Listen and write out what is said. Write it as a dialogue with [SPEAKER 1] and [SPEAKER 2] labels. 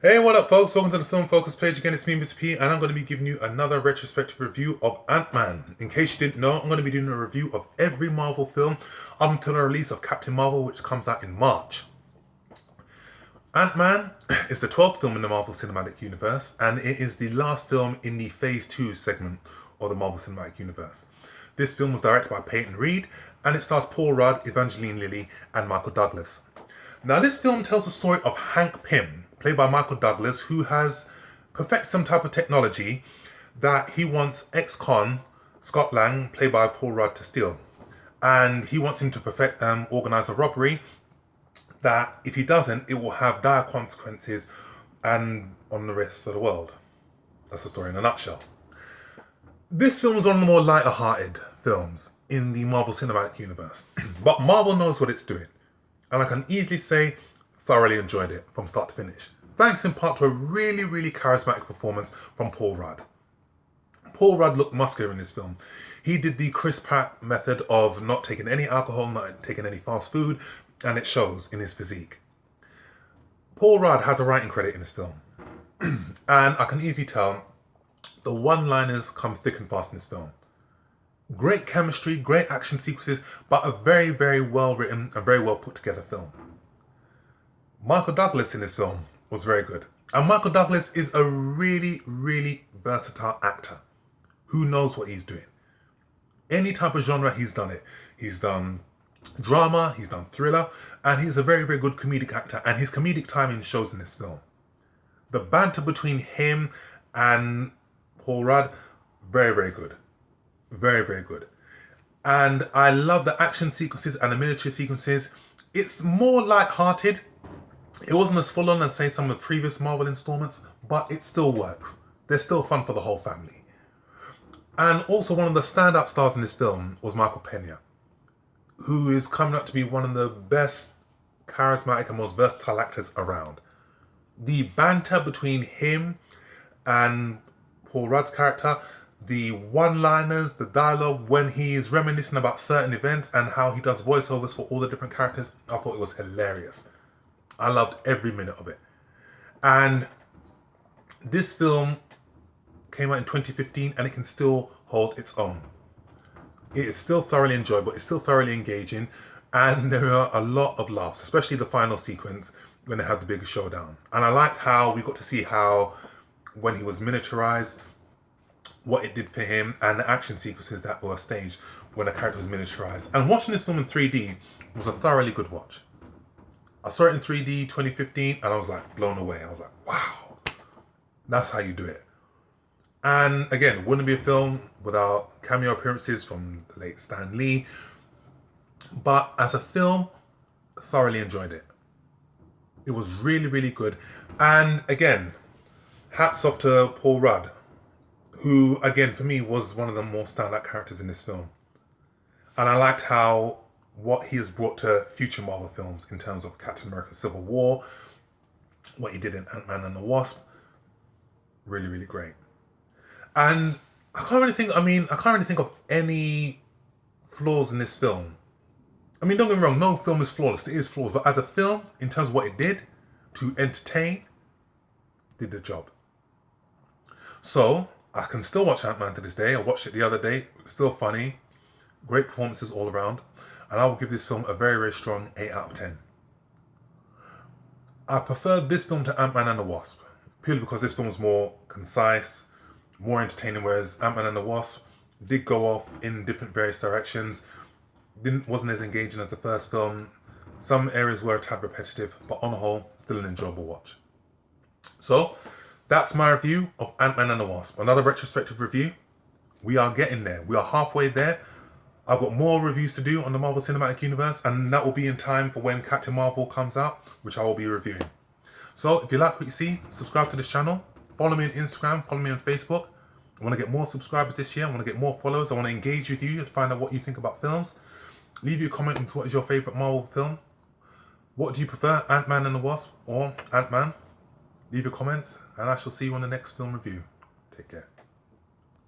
[SPEAKER 1] Hey, what up, folks? Welcome to the Film Focus page. Again, it's me, Mr. P, and I'm going to be giving you another retrospective review of Ant-Man. In case you didn't know, I'm going to be doing a review of every Marvel film up until the release of Captain Marvel, which comes out in March. Ant-Man is the 12th film in the Marvel Cinematic Universe, and it is the last film in the Phase 2 segment of the Marvel Cinematic Universe. This film was directed by Peyton Reed, and it stars Paul Rudd, Evangeline Lilly, and Michael Douglas. Now, this film tells the story of Hank Pym, played by Michael Douglas, who has perfected some type of technology that he wants ex-con Scott Lang, played by Paul Rudd, to steal. And he wants him to organise a robbery that, if he doesn't, it will have dire consequences and on the rest of the world. That's the story in a nutshell. This film is one of the more lighter-hearted films in the Marvel Cinematic Universe. But Marvel knows what it's doing. And I can easily say, thoroughly enjoyed it from start to finish. Thanks in part to a really, really charismatic performance from Paul Rudd. Paul Rudd looked muscular in this film. He did the Chris Pratt method of not taking any alcohol, not taking any fast food, and it shows in his physique. Paul Rudd has a writing credit in this film. And I can easily tell the one-liners come thick and fast in this film. Great chemistry, great action sequences, but a very, very well written and very well put together film. Michael Douglas in this film was very good. And Michael Douglas is a really, really versatile actor who knows what he's doing. Any type of genre, he's done it. He's done drama, he's done thriller, and he's a very, very good comedic actor, and his comedic timing shows in this film. The banter between him and Paul Rudd, very, very good. Very, very good. And I love the action sequences and the military sequences. It's more light-hearted. It wasn't as full-on as, say, some of the previous Marvel installments, but it still works. They're still fun for the whole family. And also one of the standout stars in this film was Michael Pena, who is coming up to be one of the best charismatic and most versatile actors around. The banter between him and Paul Rudd's character, the one-liners, the dialogue when he is reminiscing about certain events and how he does voiceovers for all the different characters, I thought it was hilarious. I loved every minute of it. And this film came out in 2015 and it can still hold its own. It is still thoroughly enjoyable, it's still thoroughly engaging, and there are a lot of laughs, especially the final sequence when they had the bigger showdown. And I liked how we got to see how, when he was miniaturized, what it did for him, and the action sequences that were staged when a character was miniaturized. And watching this film in 3D was a thoroughly good watch. I saw it in 3D 2015 and I was like blown away. I was like, wow, that's how you do it. And again, it wouldn't be a film without cameo appearances from the late Stan Lee. But as a film, thoroughly enjoyed it. It was really, really good. And again, hats off to Paul Rudd, who, again, for me, was one of the more standout characters in this film. And I liked how what he has brought to future Marvel films in terms of Captain America Civil War, what he did in Ant-Man and the Wasp, really, really great. And I can't really think of any flaws in this film. I mean, don't get me wrong, no film is flawless, there is flaws, but as a film, in terms of what it did to entertain, did the job. So, I can still watch Ant-Man to this day. I watched it the other day. It's still funny. Great performances all around. And I will give this film a very, very strong 8 out of 10. I preferred this film to Ant-Man and the Wasp, purely because this film was more concise, more entertaining, whereas Ant-Man and the Wasp did go off in different various directions. Wasn't as engaging as the first film. Some areas were a tad repetitive, but on the whole, still an enjoyable watch. So, that's my review of Ant-Man and the Wasp. Another retrospective review. We are getting there. We are halfway there. I've got more reviews to do on the Marvel Cinematic Universe, and that will be in time for when Captain Marvel comes out, which I will be reviewing. So, if you like what you see, subscribe to this channel. Follow me on Instagram. Follow me on Facebook. I want to get more subscribers this year. I want to get more followers. I want to engage with you to find out what you think about films. Leave your comment with what is your favourite Marvel film. What do you prefer, Ant-Man and the Wasp or Ant-Man? Leave your comments, and I shall see you on the next film review. Take care.